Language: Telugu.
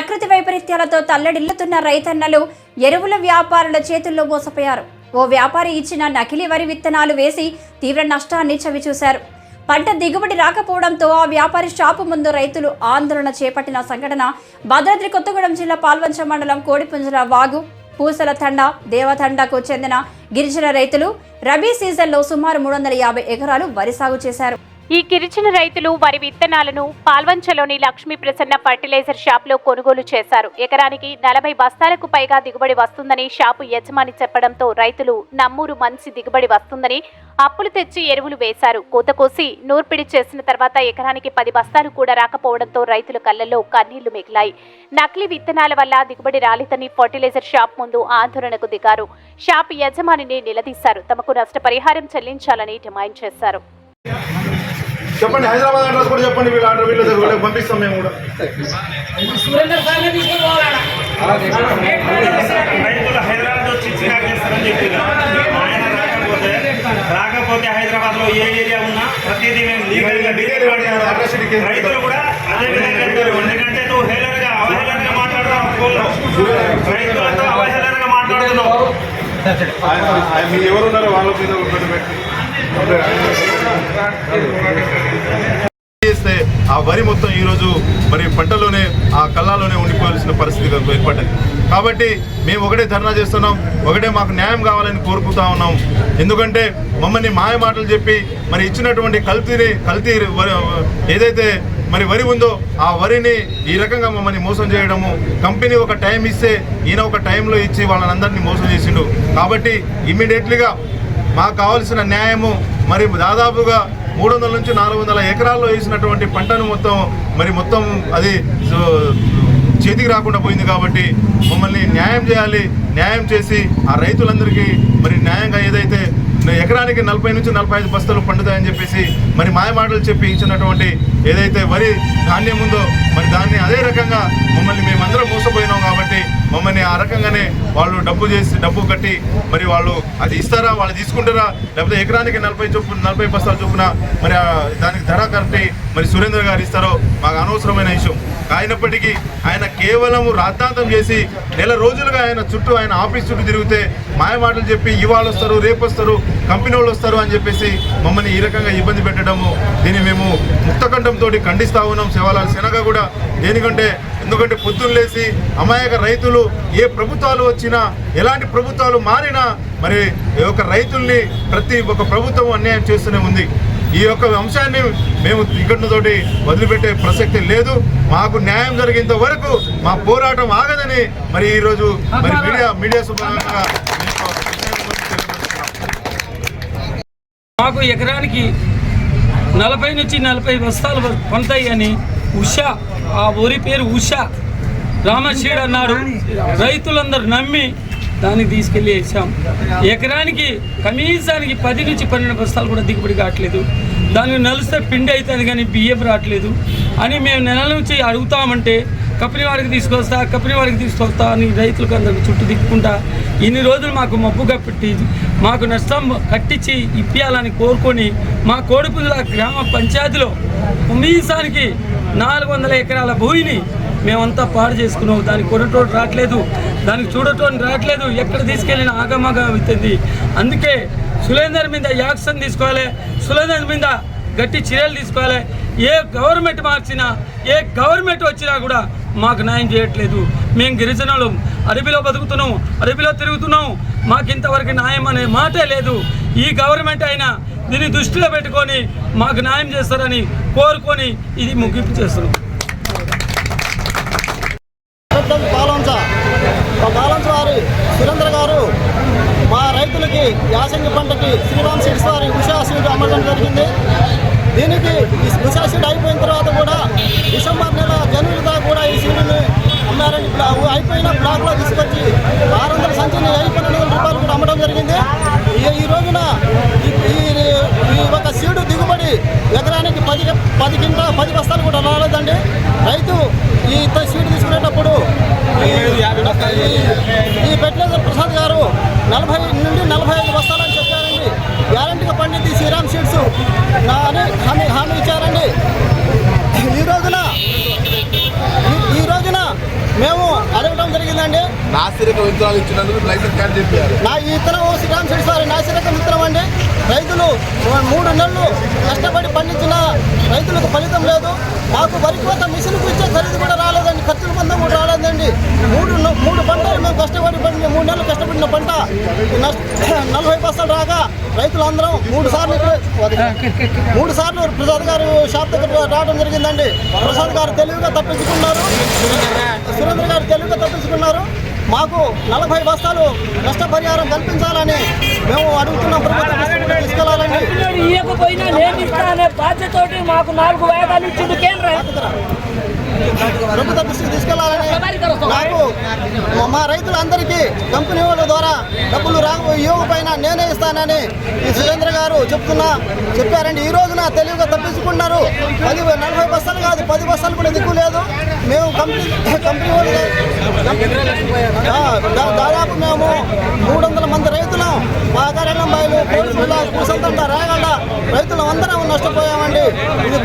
ప్రకృతి వైపరీత్యాలతో తల్లడిల్లుతున్న రైతన్నలు ఎరువుల వ్యాపారుల చేతుల్లో మోసపోయారు. ఓ వ్యాపారి ఇచ్చిన నకిలీ వరి విత్తనాలు వేసి తీవ్ర నష్టాన్ని చవిచూశారు. పంట దిగుబడి రాకపోవడంతో ఆ వ్యాపారి షాపు ముందు రైతులు ఆందోళన చేపట్టిన సంఘటన భద్రాద్రి కొత్తగూడెం జిల్లా పాల్వంచ మండలం కోడిపుంజర వాగు పూసల తండ దేవతండకు చెందిన గిరిజన రైతులు రబీ సీజన్లో సుమారు 350 ఎకరాలు వరి సాగు చేశారు. ఈ గిరిజన రైతులు వరి విత్తనాలను పాల్వంచలోని లక్ష్మీ ప్రసన్న ఫర్టిలైజర్ షాప్ లో కొనుగోలు చేశారు. ఎకరానికి 40 బస్తాలకు పైగా దిగుబడి వస్తుందని షాపు యజమాని చెప్పడంతో రైతులు నమ్మూరు మంచి దిగుబడి వస్తుందని అప్పులు తెచ్చి ఎరువులు వేశారు. కోత కోసి నూర్పిడి చేసిన తర్వాత ఎకరానికి 10 బస్తాలు కూడా రాకపోవడంతో రైతుల కళ్లలో కన్నీళ్లు మిగిలాయి. నకిలీ విత్తనాల వల్ల దిగుబడి రాలేదని ఫర్టిలైజర్ షాప్ ముందు ఆందోళనకు దిగారు. షాప్ యజమానిని నిలదీశారు. తమకు నష్టపరిహారం చెల్లించాలని డిమాండ్ చేశారు. చెప్పండి, హైదరాబాద్ అడ్రస్ కూడా చెప్పండి. వీళ్ళు పంపిస్తాం మేము కూడా. హైదరాబాద్ వచ్చి రాకపోతే హైదరాబాద్ లో ఏ ఏరియా ఉన్నా ప్రతిదీ మేము రైతులు కూడా అదే విధంగా ఎందుకంటే నువ్వు అవహేళనగా మాట్లాడుతున్నావు. రైతులతో అవహేళనగా మాట్లాడుతున్నావు. మీరు ఎవరున్నారో వాళ్ళ మీద చేస్తే ఆ వరి మొత్తం ఈరోజు మరి పంటలోనే ఆ కళ్ళలోనే ఉండిపోవాల్సిన పరిస్థితి ఏర్పడ్డది. కాబట్టి మేము ఒకటే ధర్నా చేస్తున్నాం, ఒకటే మాకు న్యాయం కావాలని కోరుకుంటా ఉన్నాం. ఎందుకంటే మమ్మల్ని మాయ మాటలు చెప్పి మరి ఇచ్చినటువంటి కల్తీ ఏదైతే మరి వరి ఉందో ఆ వరిని ఈ రకంగా మమ్మల్ని మోసం చేయడము, కంపెనీ ఒక టైం ఇస్తే ఈయన ఒక టైంలో ఇచ్చి వాళ్ళని అందరినీ మోసం చేసిండు. కాబట్టి ఇమ్మీడియట్లీగా మాకు కావాల్సిన న్యాయము మరి దాదాపుగా 300 నుంచి 400 ఎకరాల్లో వేసినటువంటి పంటను మొత్తం అది చేతికి రాకుండా పోయింది. కాబట్టి మమ్మల్ని న్యాయం చేయాలి. న్యాయం చేసి ఆ రైతులందరికీ మరి న్యాయంగా ఏదైతే ఎకరానికి 40 నుంచి 45 బస్తాలు పండుతాయని చెప్పేసి మరి మాయమాటలు చెప్పి ఇచ్చినటువంటి ఏదైతే వరి ధాన్యం ఉందో మరి దాన్ని అదే రకంగా మమ్మల్ని మేమందరం మోసపోయినాం. కాబట్టి మమ్మల్ని ఆ రకంగానే వాళ్ళు డబ్బు కట్టి మరి వాళ్ళు అది ఇస్తారా, వాళ్ళు తీసుకుంటారా, లేకపోతే ఎకరానికి 40 బస్తాలు చొప్పున మరి దానికి ధర కట్టి మరి సురేందర్ గారు ఇస్తారో మాకు అనవసరమైన విషయం. అయినప్పటికీ ఆయన కేవలం రాద్ధాంతం చేసి నెల రోజులుగా ఆయన ఆఫీస్ చుట్టూ తిరిగితే మాయమాటలు చెప్పి ఇవాళ వస్తారు, రేపు వస్తారు, కంపెనీ వాళ్ళు వస్తారు అని చెప్పేసి మమ్మల్ని ఈ రకంగా ఇబ్బంది పెట్టడము దీన్ని మేము ముక్తకంఠంతో ఖండిస్తూ ఉన్నాం. శివాలాల్ శనగ కూడా ఎందుకంటే పొద్దున్న లేసి అమాయక రైతులు ఏ ప్రభుత్వాలు వచ్చినా ఎలాంటి ప్రభుత్వాలు మారినా మరి ఈ యొక్క రైతుల్ని ప్రతి ఒక్క ప్రభుత్వం అన్యాయం చేస్తూనే ఉంది. ఈ యొక్క అంశాన్ని మేము ఇక్కడితోటి వదిలిపెట్టే ప్రసక్తి లేదు. మాకు న్యాయం జరిగేంత వరకు మా పోరాటం ఆగదని మరి ఈరోజు మరి మీడియా సుభాగంగా మాకు ఎకరానికి 40 నుంచి 40 బస్తాలు కొంటాయి అని ఉషా, ఆ ఊరి పేరు ఉషా రామశీడ్ అన్నాడు. రైతులందరూ నమ్మి దాన్ని తీసుకెళ్ళి వేసాం. ఎకరానికి కనీసానికి 10 నుంచి 12 బస్తాలు కూడా దిగుబడి కావట్లేదు. దాన్ని నలిస్తే పిండి అవుతుంది కానీ బియ్యం రావట్లేదు అని మేము నెలల నుంచి అడుగుతామంటే కంపెనీ వారికి తీసుకొస్తా అని రైతులకు అందరికి చుట్టూ దిక్కుంటా ఇన్ని రోజులు మాకు మబ్బుగా పెట్టి మాకు నష్టం కట్టించి ఇప్పియాలని కోరుకొని మా కోడిపుంజల గ్రామ పంచాయతీలో కనీసానికి 400 ఎకరాల భూమిని మేమంతా పాడు చేసుకున్నాం. దానికి కొనటోడు రావట్లేదు, దానికి చూడటోని రావట్లేదు, ఎక్కడ తీసుకెళ్ళిన ఆగమాగా అవుతుంది. అందుకే సురేందర్ మీద యాక్షన్ తీసుకోవాలి, సురేందర్ మీద గట్టి చర్యలు తీసుకోవాలి. ఏ గవర్నమెంట్ మార్చినా, ఏ గవర్నమెంట్ వచ్చినా కూడా మాకు న్యాయం చేయట్లేదు. మేము గిరిజనులు అడవిలో బతుకుతున్నాం, అడవిలో తిరుగుతున్నాం, మాకు ఇంతవరకు న్యాయం అనే మాటే లేదు. ఈ గవర్నమెంట్ అయినా దీన్ని దృష్టిలో పెట్టుకొని మాకు న్యాయం చేస్తారని కోరుకొని ఇది ముగింపు చేస్తున్నాం. పాలంచ వారి సురేంద్ర గారు మా రైతులకి యాసంగి పంటకి శ్రీరామ్ సీడ్స్ వారి ఉషా సీడ్ అమ్మడం జరిగింది. దీనికి ఈ ఉషా సీడ్ అయిపోయిన తర్వాత కూడా డిసెంబర్ నెల జనవరి దాకా కూడా ఈ సీడ్ని అమ్మారని అయిపోయిన బ్లాక్లో తీసుకొచ్చి 600 సంచిని 1200 రూపాయలు కూడా అమ్మడం జరిగింది. ఈ రోజున ఈ ఒక సీడు దిగుబడి ఎకరానికి 10 బస్తాలు కూడా రాలేదండి. రైతు ఈ సీడ్ తీసుకునేటప్పుడు ఈ ఫెర్టిలైజర్ ప్రసాద్ గారు 40 నుండి 45 బస్తాలని చెప్పారండి. గ్యారంటీగా పండింది శ్రీరామ్ సీడ్స్ అని హామీ ఇచ్చారండి. ఈ రోజున నాసిరక విత్తనాలు ఇచ్చినందుకు లైసెన్స్ క్యాన్సిల్ చేయాలి. ఈ విత్తనం శ్రీరామ్ శెట్టి వారి నాసిరకం విత్తనం అండి. రైతులు 3 నెలలు కష్టపడి పండించిన రైతులకు ఫలితం లేదు. మాకు వరి కోత మిషన్కు ఇచ్చే ఖరీదు కూడా రాలేదండి, ఖర్చుల మందం కూడా రాలేదండి. 3 పంటలు మేము కష్టపడి 3 నెలలు కష్టపడిన పంట 40 బస్తాలు రాగా రైతులందరం 3 సార్లు ప్రసాద్ గారు షాప్ దగ్గర రావడం జరిగిందండి. ప్రసాద్ గారు తెలివిగా తప్పించుకున్నారు, సురేంద్ర గారు తెలివిగా తప్పించుకున్నారు. మాకు 40 బస్తాలు నష్టపరిహారం కల్పించాలని మేము అడుగుతున్నాం. ప్రభుత్వం తీసుకెళ్లాలండి. ఇవ్వకపోయినా నేను ఇస్తానే బాధ్యతోటి మాకు 4 వాయిదాలు ఇచ్చిండు కేంద్రం. ప్రభుత్వ దృష్టికి తీసుకెళ్లాలని నాకు మా రైతులందరికీ కంపెనీ వాళ్ళ ద్వారా డబ్బులు ఇవ్వకపోయినా నేనే ఇస్తానని ఈ సురేంద్ర గారు చెప్పారండి. ఈ రోజున తెలివిగా తప్పించుకున్నారు. 40 బస్తాలు కాదు 10 బస్తాలు కూడా దిక్కు లేదు. మేము కంపెనీ వాళ్ళు దాదాపు మేము 300 మంది రైతులం, మా కార్యాలయం బయలు పోలీసుల కుసంతంట రాయగల రైతులం అందరం నష్టపోయామండి. ఇది